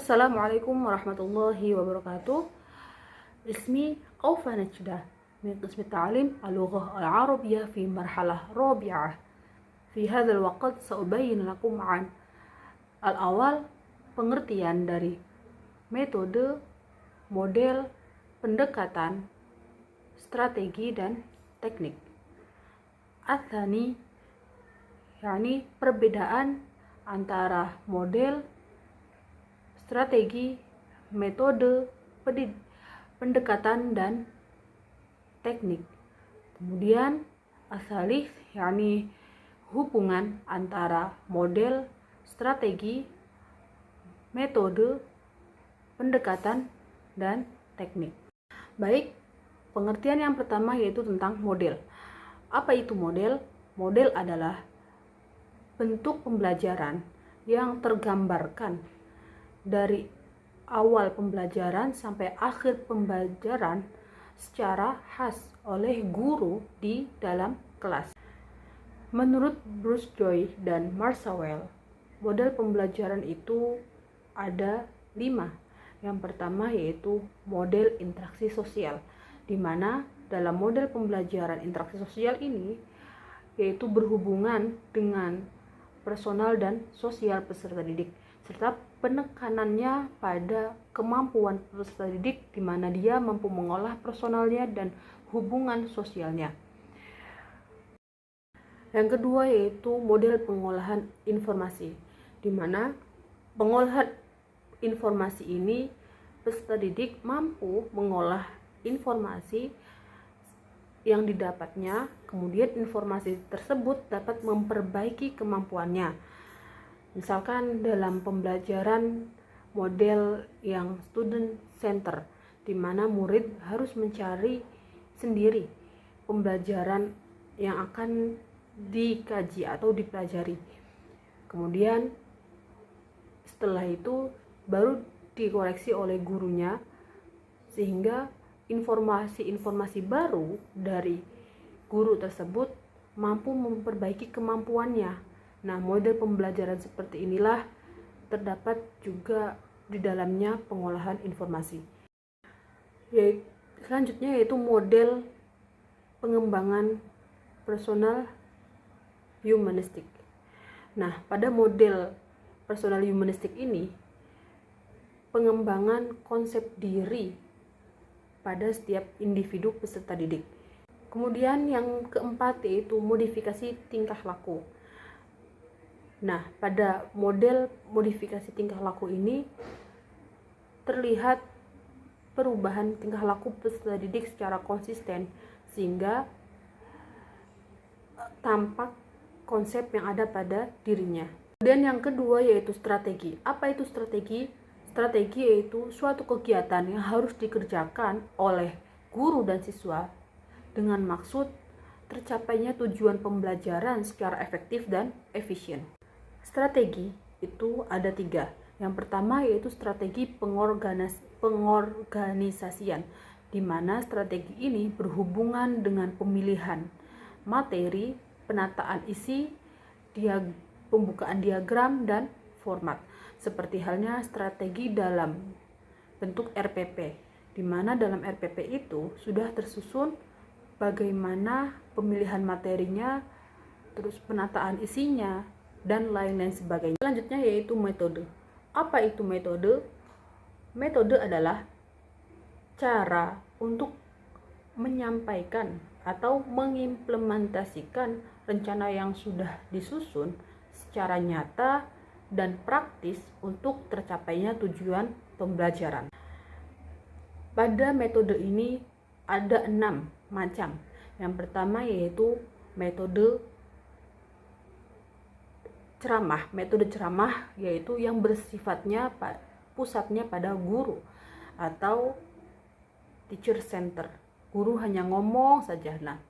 Assalamualaikum warahmatullahi wabarakatuh. اسمي أوفى نجدة من قسم التعليم اللغة العربية في مرحلة رابعة. في هذا الوقت سأبين لكم عن الأول pengertian dari metode, model, pendekatan, strategi, dan teknik. Atsani, yakni perbedaan antara model, strategi, metode, pendekatan, dan teknik. Kemudian asalih, yakni hubungan antara model, strategi, metode, pendekatan, dan teknik. Baik, pengertian yang pertama yaitu tentang model. Apa itu model? Model adalah bentuk pembelajaran yang tergambarkan dari awal pembelajaran sampai akhir pembelajaran secara khas oleh guru di dalam kelas. Menurut Bruce Joy dan Marsawell, model pembelajaran itu ada 5. Yang pertama yaitu model interaksi sosial, di mana dalam model pembelajaran interaksi sosial ini yaitu berhubungan dengan personal dan sosial peserta didik, serta penekanannya pada kemampuan peserta didik di mana dia mampu mengolah personalnya dan hubungan sosialnya. Yang kedua yaitu model pengolahan informasi, di mana pengolahan informasi ini peserta didik mampu mengolah informasi yang didapatnya, kemudian informasi tersebut dapat memperbaiki kemampuannya. Misalkan dalam pembelajaran model yang student center, di mana murid harus mencari sendiri pembelajaran yang akan dikaji atau dipelajari. Kemudian setelah itu baru dikoreksi oleh gurunya, sehingga informasi-informasi baru dari guru tersebut mampu memperbaiki kemampuannya. Nah, model pembelajaran seperti inilah terdapat juga di dalamnya pengolahan informasi. Selanjutnya yaitu model pengembangan personal humanistik. Nah, pada model personal humanistik ini, pengembangan konsep diri pada setiap individu peserta didik. Kemudian yang keempat yaitu modifikasi tingkah laku. Nah, pada model modifikasi tingkah laku ini terlihat perubahan tingkah laku peserta didik secara konsisten, sehingga tampak konsep yang ada pada dirinya. Kemudian yang kedua yaitu strategi. Apa itu strategi? Strategi yaitu suatu kegiatan yang harus dikerjakan oleh guru dan siswa dengan maksud tercapainya tujuan pembelajaran secara efektif dan efisien. Strategi itu ada 3. Yang pertama yaitu strategi pengorganisasian, di mana strategi ini berhubungan dengan pemilihan materi, penataan isi, pembukaan diagram, dan format. Seperti halnya strategi dalam bentuk RPP, di mana dalam RPP itu sudah tersusun bagaimana pemilihan materinya, terus penataan isinya, dan lain-lain sebagainya. Selanjutnya yaitu metode. Apa itu metode? Metode adalah cara untuk menyampaikan atau mengimplementasikan rencana yang sudah disusun secara nyata dan praktis untuk tercapainya tujuan pembelajaran. Pada metode ini ada 6 macam. Yang pertama yaitu metode ceramah. Metode ceramah yaitu yang bersifatnya pusatnya pada guru atau teacher center. Guru hanya ngomong saja. Nah,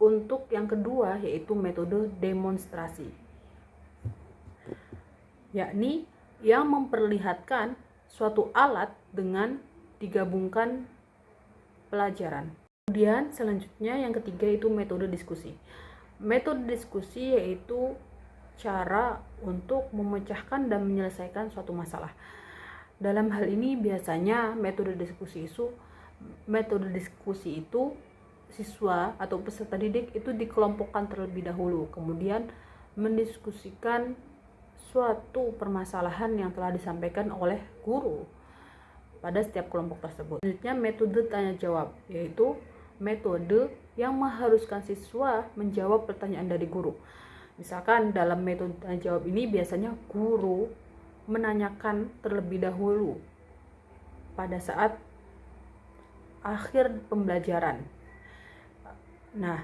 untuk yang kedua yaitu metode demonstrasi, yakni yang memperlihatkan suatu alat dengan digabungkan pelajaran. Kemudian selanjutnya yang ketiga itu metode diskusi. Metode diskusi yaitu cara untuk memecahkan dan menyelesaikan suatu masalah. Dalam hal ini biasanya metode diskusi itu siswa atau peserta didik itu dikelompokkan terlebih dahulu, kemudian mendiskusikan suatu permasalahan yang telah disampaikan oleh guru pada setiap kelompok tersebut. Selanjutnya metode tanya jawab, yaitu metode yang mengharuskan siswa menjawab pertanyaan dari guru. Misalkan dalam metode tanya jawab ini biasanya guru menanyakan terlebih dahulu pada saat akhir pembelajaran. Nah,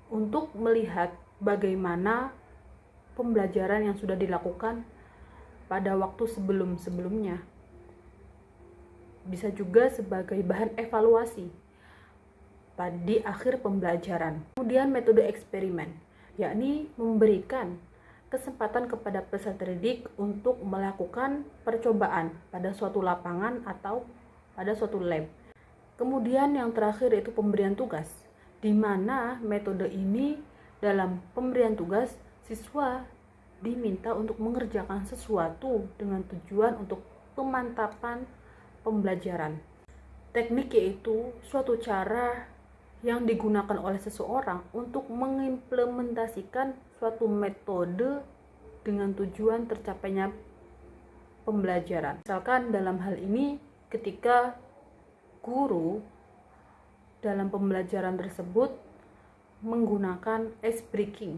untuk melihat bagaimana pembelajaran yang sudah dilakukan pada waktu sebelum-sebelumnya, bisa juga sebagai bahan evaluasi di akhir pembelajaran. Kemudian metode eksperimen, yakni memberikan kesempatan kepada peserta didik untuk melakukan percobaan pada suatu lapangan atau pada suatu lab. Kemudian yang terakhir itu pemberian tugas, di mana metode ini dalam pemberian tugas siswa diminta untuk mengerjakan sesuatu dengan tujuan untuk pemantapan pembelajaran. Teknik yaitu suatu cara yang digunakan oleh seseorang untuk mengimplementasikan suatu metode dengan tujuan tercapainya pembelajaran. Misalkan dalam hal ini ketika guru dalam pembelajaran tersebut menggunakan ice breaking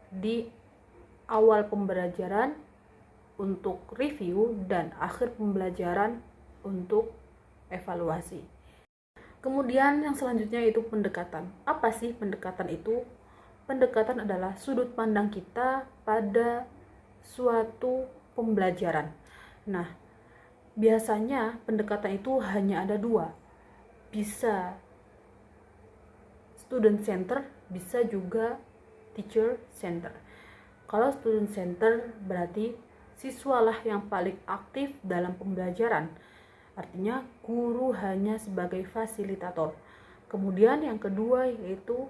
di awal pembelajaran untuk review dan akhir pembelajaran untuk evaluasi. Kemudian yang selanjutnya itu pendekatan. Apa sih pendekatan itu? Pendekatan adalah sudut pandang kita pada suatu pembelajaran. Nah, biasanya pendekatan itu hanya ada dua. Bisa student center, bisa juga teacher center. Kalau student center berarti siswalah yang paling aktif dalam pembelajaran. Artinya guru hanya sebagai fasilitator. Kemudian yang kedua yaitu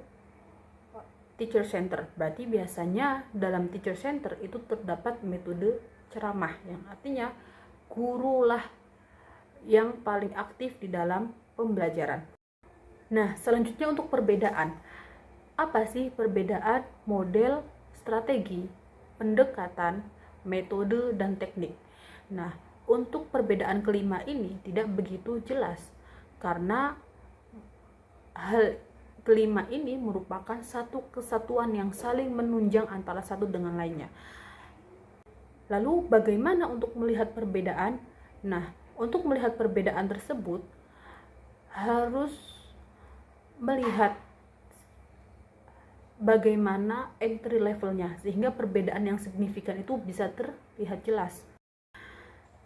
teacher center. Berarti biasanya dalam teacher center itu terdapat metode ceramah, yang artinya gurulah yang paling aktif di dalam pembelajaran. Nah, selanjutnya untuk perbedaan. Apa sih perbedaan model, strategi, pendekatan, metode, dan teknik? Nah, untuk perbedaan kelima ini tidak begitu jelas, karena hal kelima ini merupakan satu kesatuan yang saling menunjang antara satu dengan lainnya. Lalu bagaimana untuk melihat perbedaan? Nah, untuk melihat perbedaan tersebut harus melihat bagaimana entry levelnya, sehingga perbedaan yang signifikan itu bisa terlihat jelas.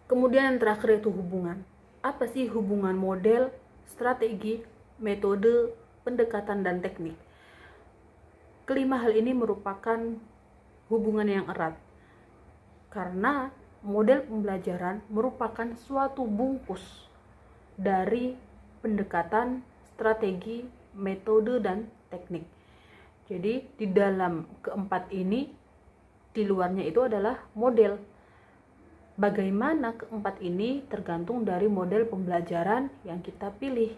Kemudian yang terakhir itu hubungan. Apa sih hubungan model, strategi, metode, pendekatan, dan teknik? Kelima hal ini merupakan hubungan yang erat, karena model pembelajaran merupakan suatu bungkus dari pendekatan, strategi, metode, dan teknik. Jadi di dalam keempat ini, di luarnya itu adalah model. Bagaimana keempat ini tergantung dari model pembelajaran yang kita pilih.